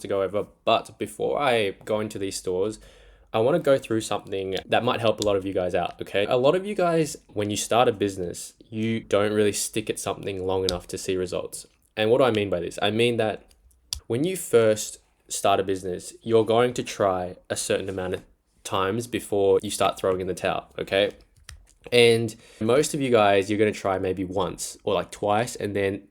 to go over. But before I go into these stores, I want to go through something that might help a lot of you guys out, okay? A lot of you guys, when you start a business, you don't really stick at something long enough to see results. And what do I mean by this? I mean that when you first start a business, you're going to try a certain amount of times before you start throwing in the towel, okay? And most of you guys, you're going to try maybe once or like twice and then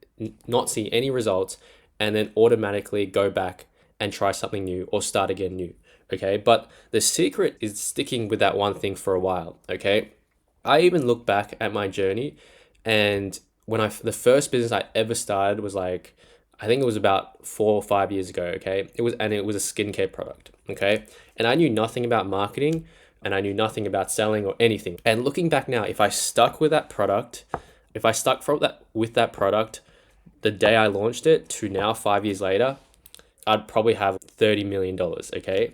not see any results and then automatically go back and try something new or start again new, okay? But the secret is sticking with that one thing for a while, okay? I even look back at my journey, and the first business I ever started was like, I think it was about 4 or 5 years ago, okay? It was a skincare product, okay? And I knew nothing about marketing and I knew nothing about selling or anything. And looking back now, if I stuck with that product, with that product the day I launched it to now 5 years later, I'd probably have $30 million, okay?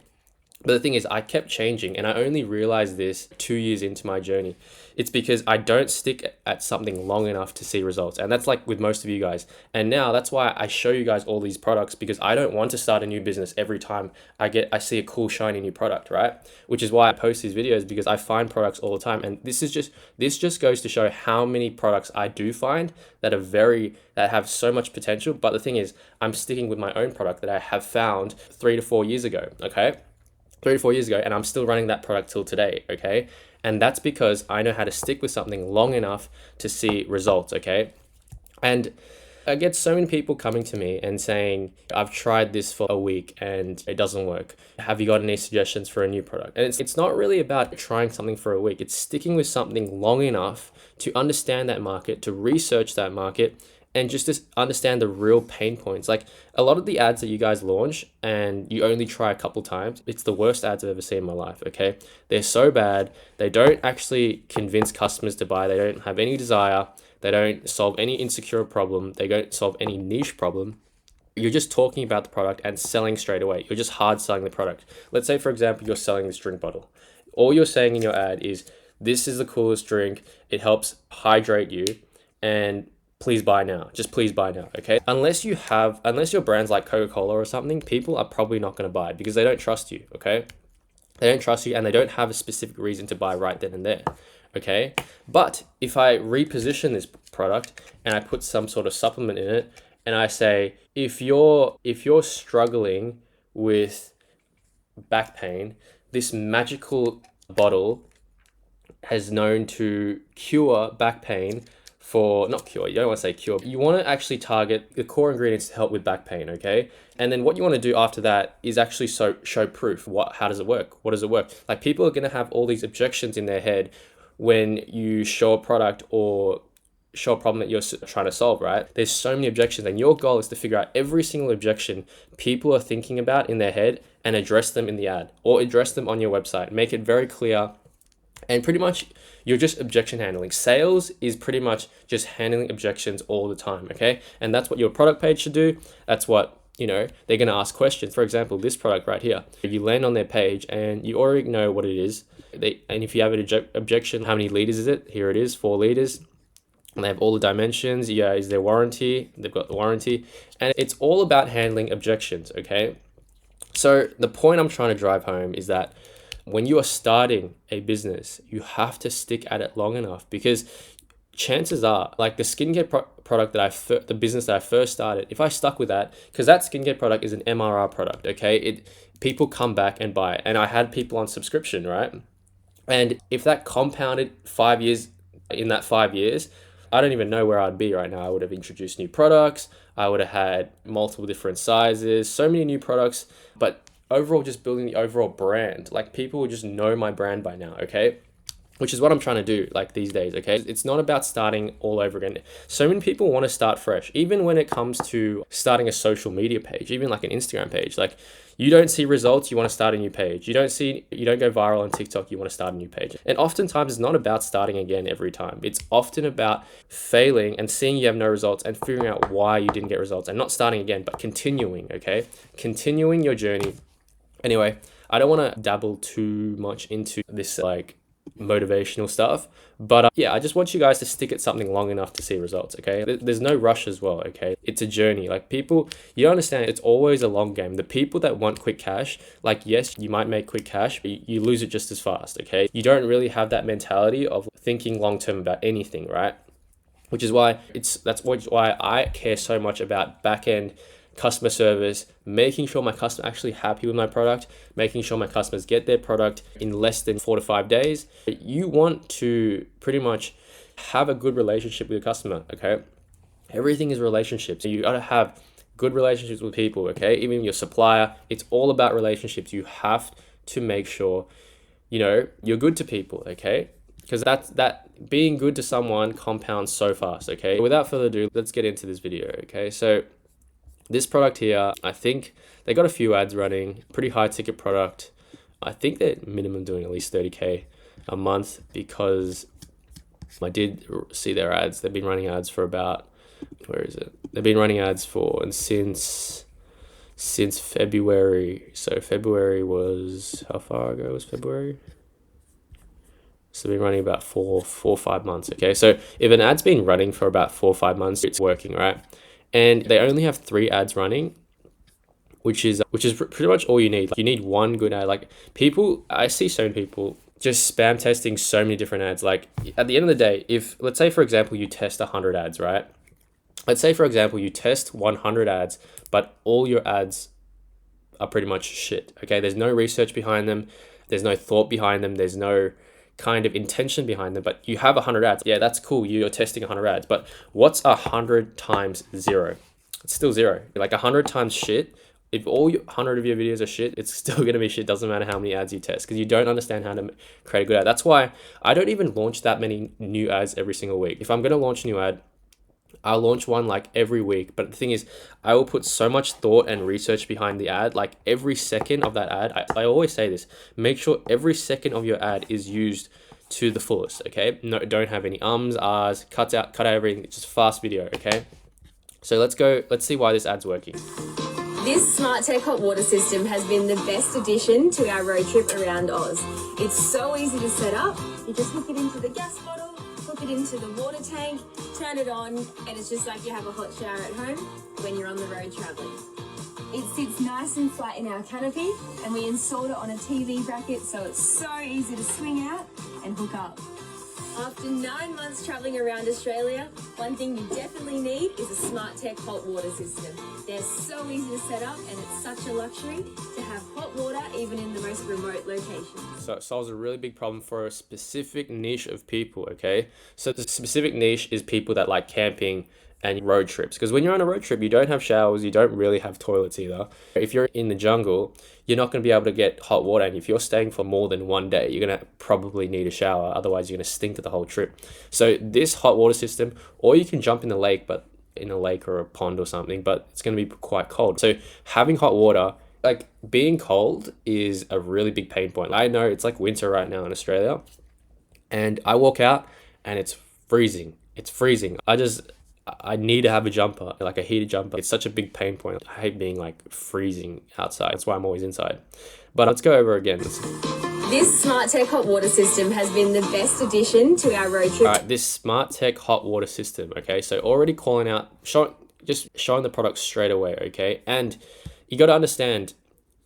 But the thing is, I kept changing, and I only realized this 2 years into my journey. It's because I don't stick at something long enough to see results. And that's like with most of you guys. And now that's why I show you guys all these products, because I don't want to start a new business every time I see a cool, shiny new product, right? Which is why I post these videos, because I find products all the time. And this just goes to show how many products I do find that have so much potential. But the thing is, I'm sticking with my own product that I have found 3 to 4 years ago, okay? 3 to 4 years ago, and I'm still running that product till today, okay? And that's because I know how to stick with something long enough to see results, okay? And I get so many people coming to me and saying, I've tried this for a week and it doesn't work. Have you got any suggestions for a new product? And it's not really about trying something for a week. It's sticking with something long enough to understand that market, to research that market, and just to understand the real pain points. Like a lot of the ads that you guys launch and you only try a couple times, it's the worst ads I've ever seen in my life, okay? They're so bad. They don't actually convince customers to buy. They don't have any desire. They don't solve any insecure problem. They don't solve any niche problem. You're just talking about the product and selling straight away. You're just hard selling the product. Let's say, for example, you're selling this drink bottle. All you're saying in your ad is, this is the coolest drink. It helps hydrate you, and please buy now. Just please buy now, okay? Unless your brand's like Coca-Cola or something, people are probably not going to buy it because they don't trust you, okay? They don't trust you and they don't have a specific reason to buy right then and there, okay? But if I reposition this product and I put some sort of supplement in it and I say, if you're struggling with back pain, this magical bottle has known to cure back pain not cure, you don't want to say cure. You want to actually target the core ingredients to help with back pain, okay? And then what you want to do after that is actually show proof. How does it work? What does it work? Like, people are going to have all these objections in their head when you show a product or show a problem that you're trying to solve, right? There's so many objections, and your goal is to figure out every single objection people are thinking about in their head and address them in the ad or address them on your website. Make it very clear. And pretty much you're just objection handling. Sales is pretty much just handling objections all the time, okay? And that's what your product page should do. That's what, they're going to ask questions. For example, this product right here, if you land on their page and you already know what it is, and if you have an objection, how many liters is it? Here it is, 4 liters. And they have all the dimensions. Yeah, is there warranty? They've got the warranty. And it's all about handling objections, okay? So the point I'm trying to drive home is that when you are starting a business, you have to stick at it long enough, because chances are, like the skincare product the business that I first started, if I stuck with that, because that skincare product is an MRR product, okay? People come back and buy it, and I had people on subscription, right? And if that compounded 5 years, in that 5 years, I don't even know where I'd be right now. I would have introduced new products. I would have had multiple different sizes, so many new products, but overall just building the overall brand. Like, people will just know my brand by now, okay? Which is what I'm trying to do, like, these days, okay? It's not about starting all over again. So many people want to start fresh, even when it comes to starting a social media page, even like an Instagram page. Like, you don't see results, you want to start a new page. You don't go viral on TikTok, you want to start a new page. And oftentimes it's not about starting again every time. It's often about failing and seeing you have no results and figuring out why you didn't get results, and not starting again, but continuing, okay? Continuing your journey. Anyway, I don't want to dabble too much into this, like, motivational stuff. But yeah, I just want you guys to stick at something long enough to see results, okay? There's no rush as well, okay? It's a journey. Like people, you understand it's always a long game. The people that want quick cash, like yes, you might make quick cash, but you lose it just as fast, okay? You don't really have that mentality of thinking long term about anything, right? Which is why why I care so much about back end customer service, making sure my customer actually happy with my product, making sure my customers get their product in less than 4 to 5 days. You want to pretty much have a good relationship with your customer, okay? Everything is relationships. You got to have good relationships with people, okay? Even your supplier, it's all about relationships. You have to make sure, you're good to people, okay? Because that being good to someone compounds so fast, okay? Without further ado, let's get into this video, okay? So this product here, I think they got a few ads running, pretty high ticket product. I think they're minimum doing at least 30K a month because I did see their ads. They've been running ads for about, where is it? They've been running ads for, and since February. So February was, how far ago was February? So they've been running about four or 5 months, okay? So if an ad's been running for about 4 or 5 months, it's working, right? And they only have 3 ads running, which is pretty much all you need. Like, you need one good ad. Like I see so many people just spam testing so many different ads. Like at the end of the day, if let's say for example you test 100 ads, right? Let's say for example you test 100 ads, but all your ads are pretty much shit. Okay, there's no research behind them, there's no thought behind them, there's no kind of intention behind them, but you have 100 ads. Yeah, that's cool. You're testing 100 ads, but what's 100 times 0? It's still 0. Like 100 times shit. If all 100 of your videos are shit, it's still going to be shit. Doesn't matter how many ads you test because you don't understand how to create a good ad. That's why I don't even launch that many new ads every single week. If I'm going to launch a new ad, I'll launch one like every week. But the thing is, I will put so much thought and research behind the ad. Like every second of that ad, I always say this, make sure every second of your ad is used to the fullest, okay? No, don't have any ums, ahs, cut out everything, just fast video, okay? So let's see why this ad's working. This smart tech hot water system has been the best addition to our road trip around Oz. It's so easy to set up. You just hook it into the gas bottle, hook it into the water tank, turn it on, and it's just like you have a hot shower at home when you're on the road traveling. It sits nice and flat in our canopy, and we installed it on a TV bracket, so it's so easy to swing out and hook up. After 9 months traveling around Australia, one thing you definitely need is a smart tech hot water system. They're so easy to set up, and it's such a luxury to have hot water even in the most remote locations. So it solves a really big problem for a specific niche of people, okay? So the specific niche is people that like camping and road trips. Because when you're on a road trip, you don't have showers, you don't really have toilets either. If you're in the jungle, you're not going to be able to get hot water. And if you're staying for more than 1 day, you're going to probably need a shower. Otherwise, you're going to stink to the whole trip. So this hot water system, or you can jump in the lake, but in a lake or a pond or something, but it's going to be quite cold. So having hot water, like being cold is a really big pain point. I know it's like winter right now in Australia, and I walk out and it's freezing. It's freezing. I need to have a jumper, like a heated jumper. It's such a big pain point. I hate being like freezing outside. That's why I'm always inside. But let's go over again. This smart tech hot water system has been the best addition to our road trip. All right, this smart tech hot water system. Okay, so already calling out, just showing the product straight away. Okay, and you got to understand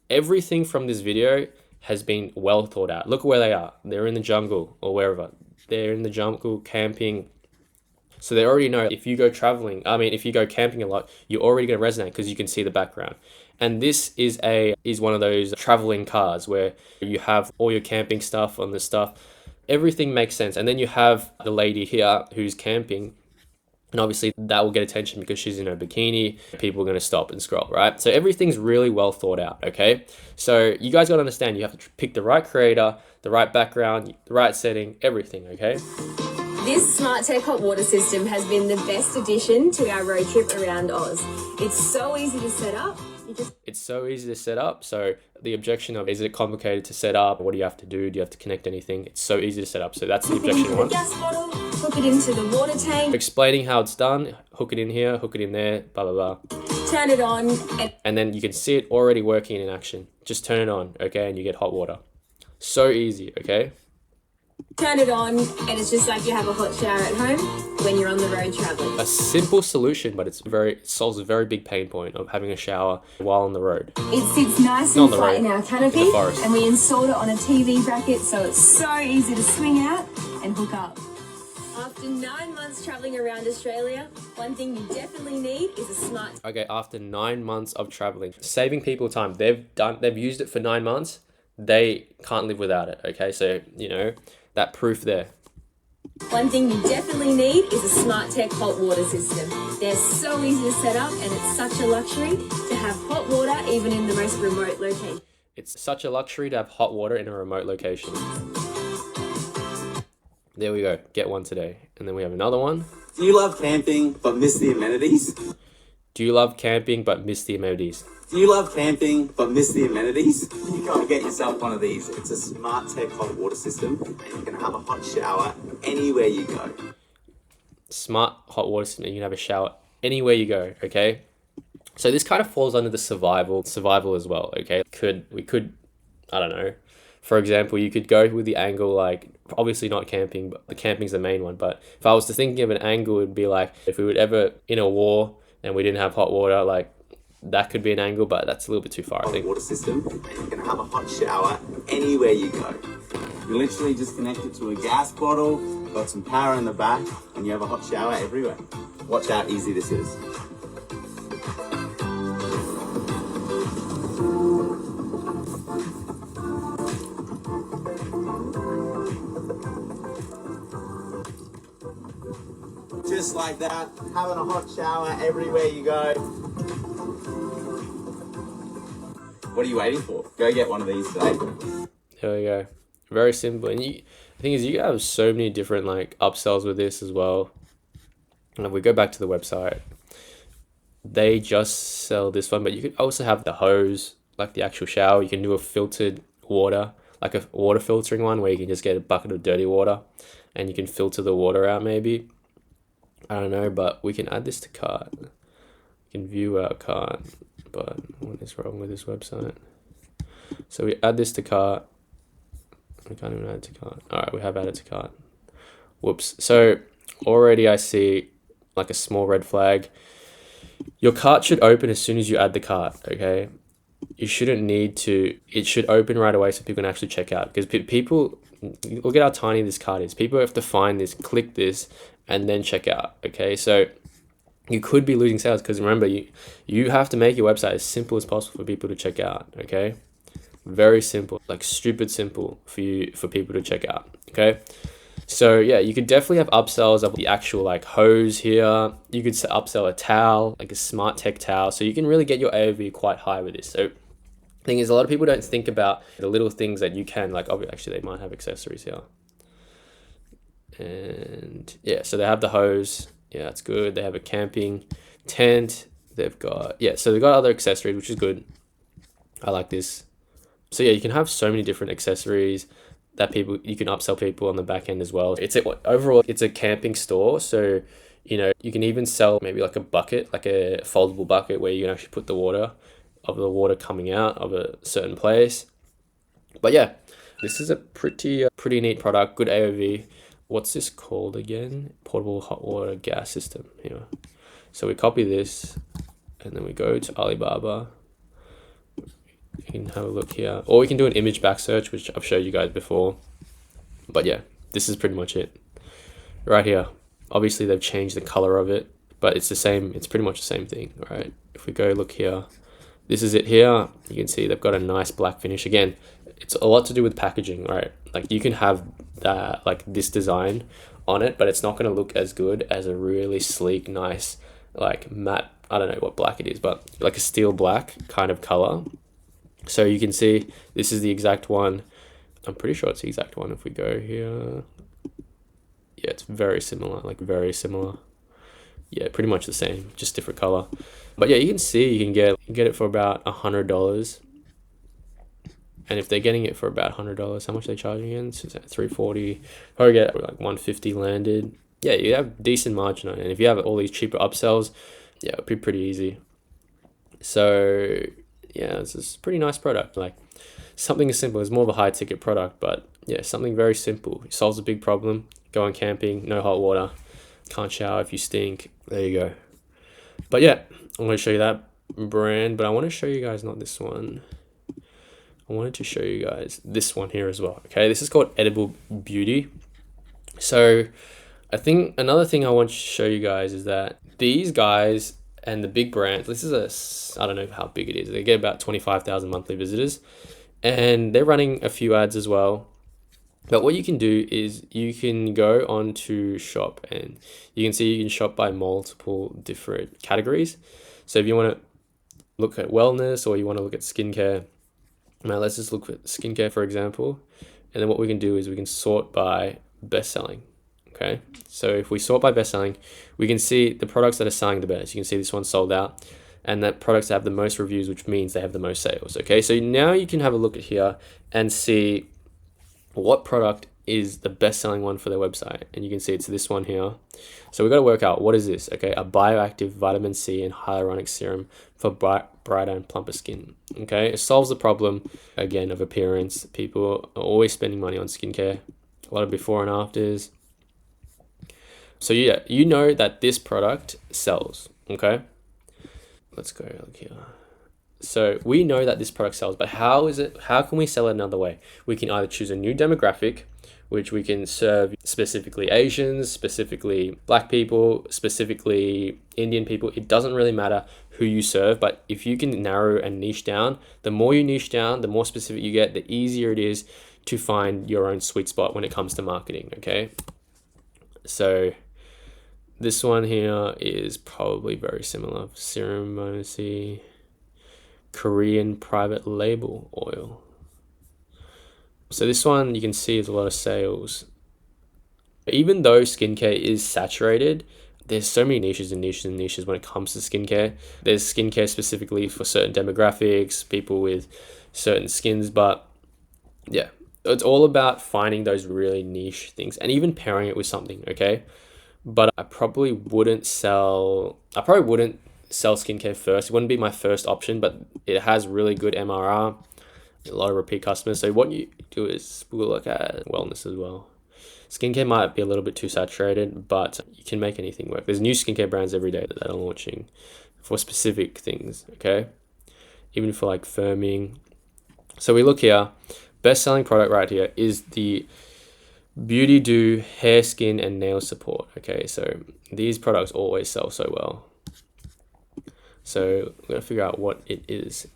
everything from this video has been well thought out. Look where they are. They're in the jungle or wherever. They're in the jungle camping. So they already know if you go if you go camping a lot, you're already going to resonate because you can see the background. And this is one of those traveling cars where you have all your camping stuff on the stuff. Everything makes sense. And then you have the lady here who's camping. And obviously that will get attention because she's in her bikini. People are going to stop and scroll, right? So everything's really well thought out, okay? So you guys got to understand, you have to pick the right creator, the right background, the right setting, everything, okay? This smart tech hot water system has been the best addition to our road trip around Oz. It's so easy to set up. It's so easy to set up. So the objection of, is it complicated to set up? What do you have to do? Do you have to connect anything? It's so easy to set up. So that's the objection one. Gas bottle, hook it into the water tank. Explaining how it's done. Hook it in here, hook it in there, blah, blah, blah. Turn it on. And then you can see it already working in action. Just turn it on, okay? And you get hot water. So easy, okay? Turn it on and it's just like you have a hot shower at home when you're on the road traveling. A simple solution, but it solves a very big pain point of having a shower while on the road. It sits nice and flat in our canopy, and we installed it on a TV bracket, so it's so easy to swing out and hook up. After 9 months traveling around Australia, one thing you definitely need is a smart... Okay, after 9 months of traveling, saving people time. They've used it for 9 months. They can't live without it. Okay, so that proof there. One thing you definitely need is a smart tech hot water system. They're so easy to set up, and it's such a luxury to have hot water even in the most remote location. It's such a luxury to have hot water in a remote location. There we go. Get one today. And then we have another one. Do you love camping but miss the amenities? Do you love camping but miss the amenities? Do you love camping but miss the amenities? You gotta get yourself one of these. It's a smart tech hot water system, and you can have a hot shower anywhere you go. Smart hot water system, and you can have a shower anywhere you go, okay? So this kind of falls under the survival as well, okay? We could, I don't know. For example, you could go with the angle, like, obviously not camping, but the camping's the main one. But if I was to think of an angle, it would be like, if we were ever in a war and we didn't have hot water, like, that could be an angle, but that's a little bit too far, I think. Water system, and you can have a hot shower anywhere you go. You literally just connect it to a gas bottle, got some power in the back, and you have a hot shower everywhere. Watch how easy this is. Just like that, having a hot shower everywhere you go. What are you waiting for? Go get one of these today. There we go. Very simple. And the thing is, you have so many different like upsells with this as well. And if we go back to the website, they just sell this one, but you could also have the hose, like the actual shower. You can do a filtered water, like a water filtering one where you can just get a bucket of dirty water and you can filter the water out maybe. I don't know, but we can add this to cart. We can view our cart, but what is wrong with this website? So we add this to cart. We can't even add it to cart. All right, we have added to cart. Whoops. So already I see like a small red flag. Your cart should open as soon as you add the cart, okay? You shouldn't need to, it should open right away so people can actually check out. Because people, look at how tiny this cart is. People have to find this, click this, and then check out, okay? So you could be losing sales because remember, you have to make your website as simple as possible for people to check out, okay? Very simple, like stupid simple for people to check out, okay? So yeah, you could definitely have upsells of the actual like hose here. You could upsell a towel, like a smart tech towel. So you can really get your AOV quite high with this. So the thing is, a lot of people don't think about the little things that you can, like actually they might have accessories here. And yeah, so they have the hose. Yeah, that's good. They have a camping tent. They've got, yeah, so they've got other accessories, which is good. I like this. So yeah, you can have so many different accessories that you can upsell people on the back end as well. Overall, it's a camping store. So, you can even sell maybe like a bucket, like a foldable bucket where you can actually put the water coming out of a certain place. But yeah, this is a pretty neat product, good AOV. What's this called again? Portable hot water gas system here. So we copy this and then we go to Alibaba. You can have a look here, or we can do an image back search, which I've showed you guys before. But yeah, this is pretty much it right here. Obviously they've changed the color of it, but it's the same. It's pretty much the same thing, right? If we go look here, this is it here. You can see they've got a nice black finish. Again, it's a lot to do with packaging, right? Like you can have that, like this design on it, but it's not going to look as good as a really sleek, nice, like matte, I don't know what black it is, but like a steel black kind of color. So you can see this is the exact one. I'm pretty sure it's the exact one. If we go here, yeah, it's very similar, like very similar. Yeah, pretty much the same, just different color. But yeah, you can see you can get it for about $100. And if they're getting it for about $100, how much are they charging again? So it's at $340. Probably get like $150 landed. Yeah, you have decent margin on it. And if you have all these cheaper upsells, yeah, it'd be pretty easy. So yeah, this is a pretty nice product. Like, something as simple. It's more of a high ticket product, but yeah, something very simple. It solves a big problem. Going camping, no hot water, can't shower if you stink. There you go. But yeah, I'm going to show you that brand, but I want to show you guys not this one. I wanted to show you guys this one here as well. Okay, this is called Edible Beauty. So I think another thing I want to show you guys is that these guys and the big brands, this is I don't know how big it is. They get about 25,000 monthly visitors, and they're running a few ads as well. But what you can do is you can go on to shop, and you can see you can shop by multiple different categories. So if you want to look at wellness or you want to look at skincare, now let's just look at skincare, for example. And then what we can do is we can sort by best selling. Okay. So if we sort by best selling, we can see the products that are selling the best. You can see this one sold out, and that products have the most reviews, which means they have the most sales. Okay. So now you can have a look at here and see what product is the best selling one for their website. And you can see it's this one here. So we've got to work out, what is this? Okay, a bioactive vitamin C and hyaluronic serum for brighter and plumper skin. Okay, it solves the problem, again, of appearance. People are always spending money on skincare, a lot of before and afters. So yeah, you know that this product sells. Okay, let's go look here. So we know that this product sells, but how can we sell it another way? We can either choose a new demographic, which we can serve specifically Asians, specifically Black people, specifically Indian people. It doesn't really matter who you serve, but if you can narrow and niche down, the more you niche down, the more specific you get, the easier it is to find your own sweet spot when it comes to marketing, okay? So this one here is probably very similar. Serum Vitamin C, Korean private label oil. So this one you can see is a lot of sales. Even though skincare is saturated, there's so many niches and niches and niches when it comes to skincare. There's skincare specifically for certain demographics, people with certain skins, but yeah, it's all about finding those really niche things and even pairing it with something, okay? But I probably wouldn't sell skincare first. It wouldn't be my first option, but it has really good MRR, a lot of repeat customers. So what you do is we'll look at wellness as well. Skincare might be a little bit too saturated, but you can make anything work. There's new skincare brands every day that are launching for specific things, okay? Even for like firming. So we look here, best selling product right here is the Beauty Do hair, skin, and nail support. Okay, so these products always sell so well. So we're gonna figure out what it is.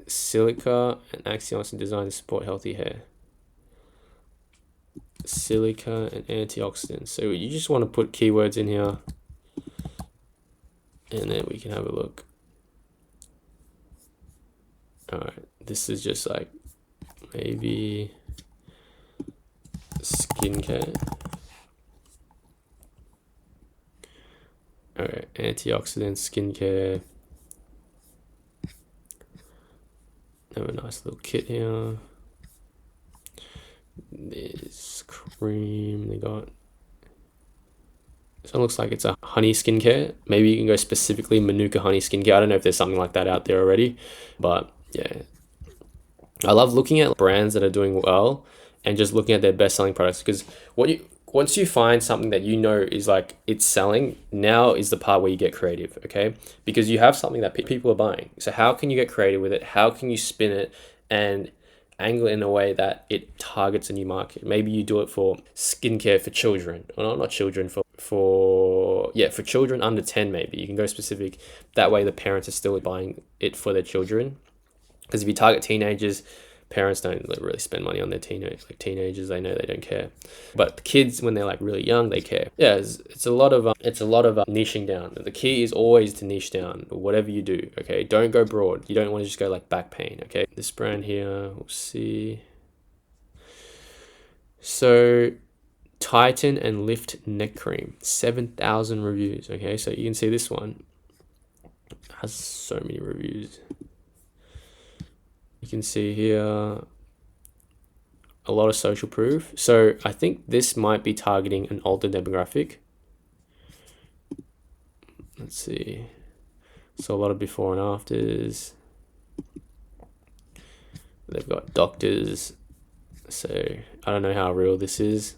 Silica and antioxidant designed to support healthy hair. Silica and antioxidants. So you just want to put keywords in here, and then we can have a look. All right, this is just like maybe skincare. All right, antioxidant skincare. Have a nice little kit here. This cream they got. So it looks like it's a honey skincare. Maybe you can go specifically Manuka honey skincare. I don't know if there's something like that out there already, but yeah. I love looking at brands that are doing well and just looking at their best selling products, because once you find something that you know is like it's selling, now is the part where you get creative, okay? Because you have something that people are buying. So how can you get creative with it? How can you spin it and angle it in a way that it targets a new market? Maybe you do it for skincare for children, or not children, for children under 10. Maybe you can go specific. That way the parents are still buying it for their children. Because if you target teenagers, parents don't really spend money on their teenagers. They know they don't care, but kids, when they're like really young, they care. Yeah, it's a lot of niching down. The key is always to niche down, whatever you do. Okay, don't go broad. You don't want to just go like back pain. Okay, this brand here, we'll see. So Tighten and Lift neck cream, 7,000 reviews. Okay, so you can see this one has so many reviews. You can see here a lot of social proof. So I think this might be targeting an older demographic. Let's see. So a lot of before and afters. They've got doctors. So I don't know how real this is.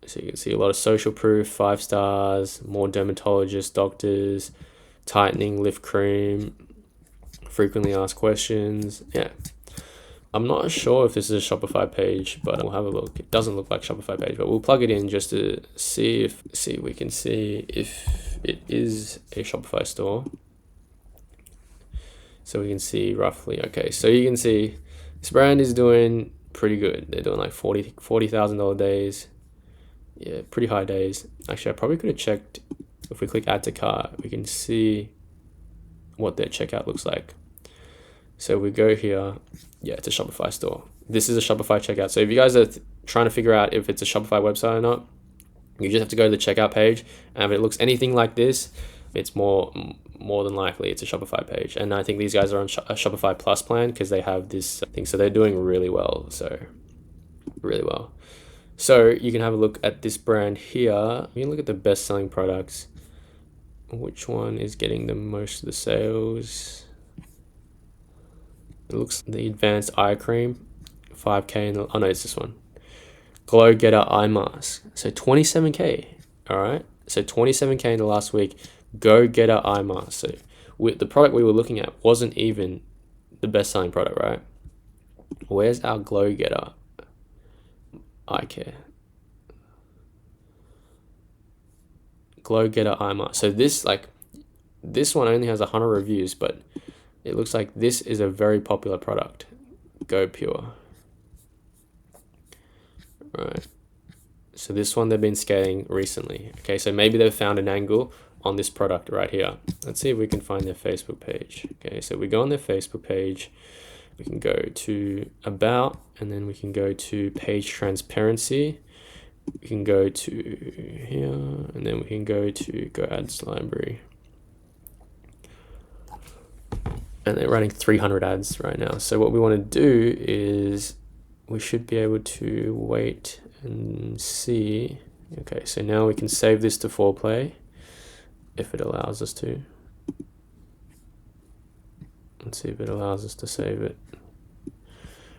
So you can see a lot of social proof, 5 stars, more dermatologists, doctors, tightening, lift cream, frequently asked questions. Yeah. I'm not sure if this is a Shopify page, but we'll have a look. It doesn't look like a Shopify page, but we'll plug it in just to see if we can see if it is a Shopify store. So we can see roughly. Okay, so you can see this brand is doing pretty good. They're doing like $40,000 days. Yeah, pretty high days. Actually, I probably could have checked. If we click add to cart, we can see what their checkout looks like. So we go here. Yeah, it's a Shopify store. This is a Shopify checkout. So if you guys are trying to figure out if it's a Shopify website or not, you just have to go to the checkout page. And if it looks anything like this, it's more than likely it's a Shopify page. And I think these guys are on a Shopify Plus plan because they have this thing. So they're doing really well. So really well. So you can have a look at this brand here. You can look at the best selling products. Which one is getting the most of the sales? It looks the advanced eye cream, 5K. Oh no, it's this one. Glow Getter eye mask. So 27K. All right. So 27K in the last week. Go Getter eye mask. So the product we were looking at wasn't even the best selling product, right? Where's our Glow Getter eye care? Glow Getter eye mask. So this one only has 100 reviews, but it looks like this is a very popular product. Go Pure. Right. So this one they've been scaling recently. Okay, so maybe they've found an angle on this product right here. Let's see if we can find their Facebook page. Okay, so we go on their Facebook page. We can go to About, and then we can go to Page Transparency. We can go to here, and then we can go to Go Ads Library. And they're running 300 ads right now. So what we want to do is we should be able to wait and see. Okay, so now we can save this to foreplay if it allows us to. Let's see if it allows us to save it.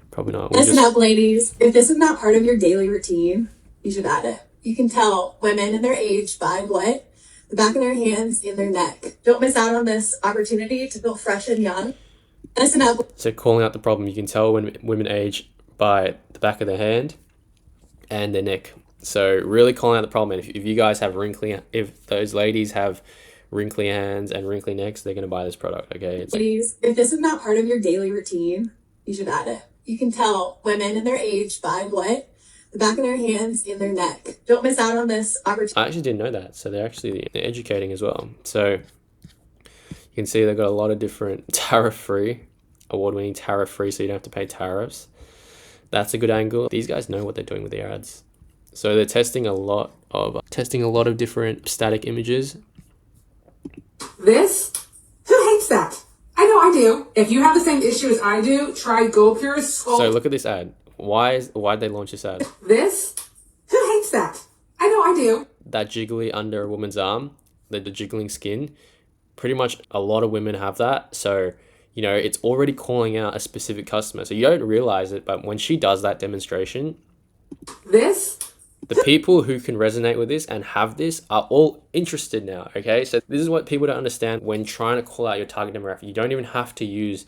Probably not. Listen up, ladies. If this is not part of your daily routine, you should add it. You can tell women and their age by what? The back of their hands and their neck. Don't miss out on this opportunity to feel fresh and young. Listen up. So calling out the problem, you can tell when women age by the back of their hand and their neck. So really calling out the problem. And if you guys have if those ladies have wrinkly hands and wrinkly necks, they're going to buy this product. Okay. Ladies, if this is not part of your daily routine, you should add it. You can tell women and their age by what? The back of their hands and their neck. Don't miss out on this opportunity. I actually didn't know that. So they're educating as well. So you can see they've got a lot of different tariff-free, award-winning tariff-free, so you don't have to pay tariffs. That's a good angle. These guys know what they're doing with their ads. So they're testing a lot of different static images. This? Who hates that? I know I do. If you have the same issue as I do, try GoPure's Sculpt. So look at this ad. Why'd they launch this ad? This? Who hates that? I know I do. That jiggly under a woman's arm, the jiggling skin, pretty much a lot of women have that. So, you know, it's already calling out a specific customer. So you don't realize it, but when she does that demonstration, this? the people who can resonate with this and have this are all interested now, okay? So this is what people don't understand when trying to call out your target demographic. You don't even have to use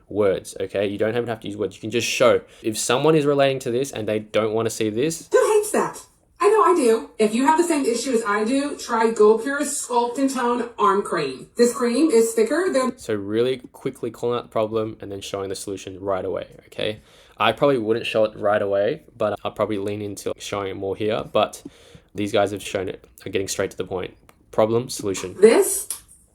words, okay? You don't even have to use words. You can just show. If someone is relating to this and they don't want to see this. Who hates that? I know I do. If you have the same issue as I do, try GoPure's Sculpt and Tone Arm Cream. This cream is thicker than... So really quickly calling out the problem and then showing the solution right away, okay? I probably wouldn't show it right away, but I'll probably lean into showing it more here. But these guys have shown it, are getting straight to the point. Problem, solution. This?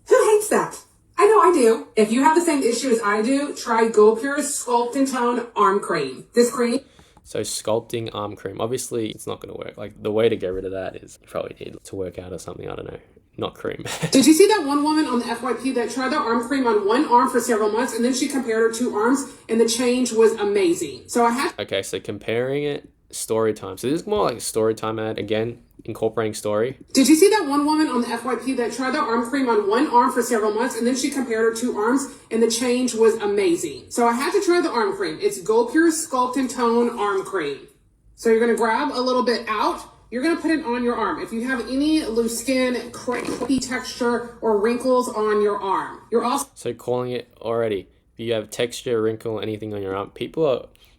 Who hates that? I know I do. If you have the same issue as I do, try GoPure's Sculpt and Tone Arm Cream. This cream... So sculpting arm cream, obviously it's not going to work. Like the way to get rid of that is you probably need to work out or something. I don't know. Not cream. Did you see that one woman on the FYP that tried the arm cream on one arm for several months and then she compared her two arms and the change was amazing. So I had... Okay, so comparing it, story time. So this is more like a story time ad. Again, incorporating story. Did you see that one woman on the FYP that tried the arm cream on one arm for several months and then she compared her two arms and the change was amazing? So I had to try the arm cream. It's Gold Pure Sculpt and Tone Arm Cream. So you're going to grab a little bit out. You're going to put it on your arm. If you have any loose skin, crepey texture, or wrinkles on your arm. You're also... So calling it already. If you have texture, wrinkle, anything on your arm,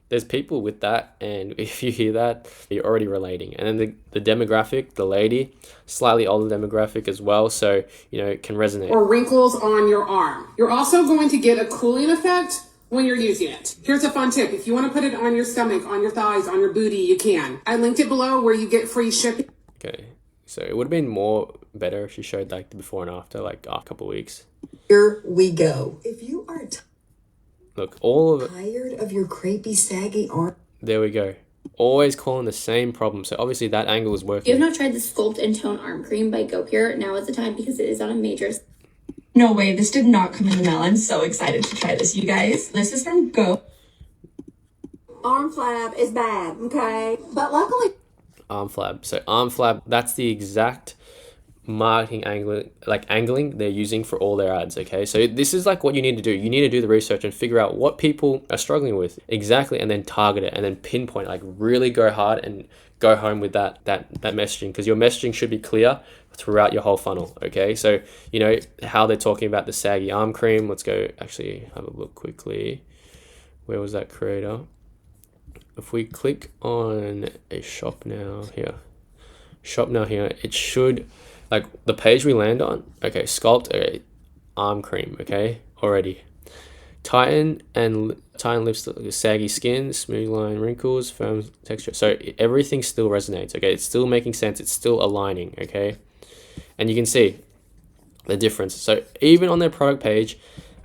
there's people with that, and if you hear that, you're already relating. And then the demographic, the lady, slightly older demographic as well, so, it can resonate. Or wrinkles on your arm. You're also going to get a cooling effect when you're using it. Here's a fun tip. If you want to put it on your stomach, on your thighs, on your booty, you can. I linked it below where you get free shipping. Okay, so it would have been better if she showed like the before and after, like a couple of weeks. Here we go. If you are Look, all of it. tired of your crepey, saggy arm, There we go. Always calling the same problem. So obviously that angle is If working. you have not tried the Sculpt and Tone Arm Cream by GoPure, now is the time because it is on a major... No way, this did not come in the mail. I'm so excited to try this, you guys. This is from Go. Arm flab is bad, okay? But luckily, Arm flab. So arm flab, that's the exact marketing angling they're using for all their ads. Okay, so this is like what you need to do. You need to do the research and figure out what people are struggling with exactly, and then target it and then pinpoint, like really go hard and go home with that messaging, because your messaging should be clear throughout your whole funnel. Okay, so how they're talking about the saggy arm cream. Let's go actually have a look quickly. Where was that creator? If we click on a shop now here, it should, like the page we land on, okay, sculpt, okay, arm cream, okay, already. Tighten lifts the saggy skin, smooth line wrinkles, firm texture. So everything still resonates, okay? It's still making sense. It's still aligning, okay? And you can see the difference. So even on their product page,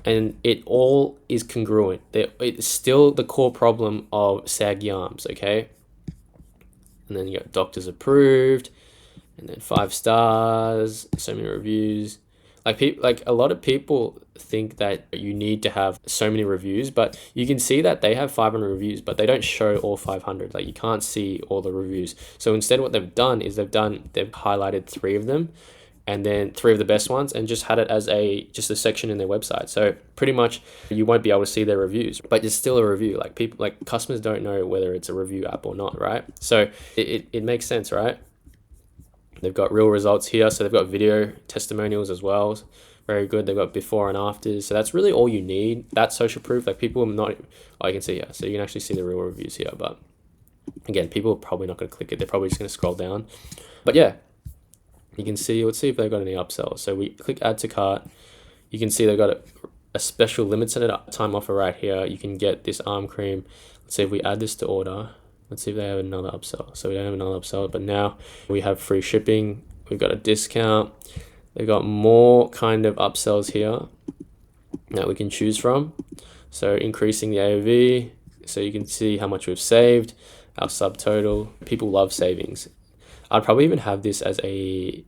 and it all is congruent. It's still the core problem of saggy arms, okay? And then you got doctors approved, and then 5 stars, so many reviews. Like a lot of people think that you need to have so many reviews, but you can see that they have 500 reviews, but they don't show all 500. Like you can't see all the reviews. So instead what they've done is they've highlighted 3 of them, and then 3 of the best ones, and just had it as just a section in their website. So pretty much you won't be able to see their reviews, but it's still a review. Like customers don't know whether it's a review app or not, right? So it makes sense, right? They've got real results here. So they've got video testimonials as well. Very good. They've got before and afters. So that's really all you need. That's social proof. Like people are not, you can see here. So you can actually see the real reviews here. But again, people are probably not going to click it. They're probably just going to scroll down. But yeah, you can see, let's see if they've got any upsells. So we click add to cart. You can see they've got a special limited time offer right here. You can get this arm cream. Let's see if we add this to order. Let's see if they have another upsell. So we don't have another upsell, but now we have free shipping. We've got a discount. They've got more kind of upsells here that we can choose from. So increasing the AOV, so you can see how much we've saved, our subtotal. People love savings. I'd probably even have this as maybe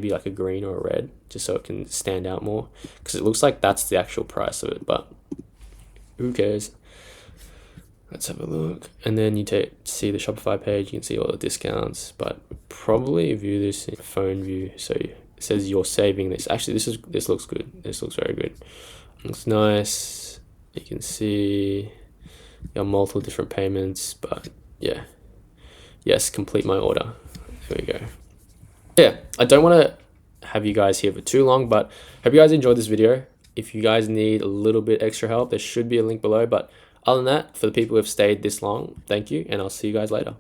like a green or a red, just so it can stand out more, because it looks like that's the actual price of it, but who cares? Let's have a look. And then you see the Shopify page, you can see all the discounts, but probably view this in phone view. So it says you're saving this. Actually, this looks good. This looks very good. Looks nice. You can see you have multiple different payments, but yeah. Yes, complete my order. There we go. Yeah, I don't want to have you guys here for too long, but hope you guys enjoyed this video. If you guys need a little bit extra help, there should be a link below, but other than that, for the people who have stayed this long, thank you, and I'll see you guys later.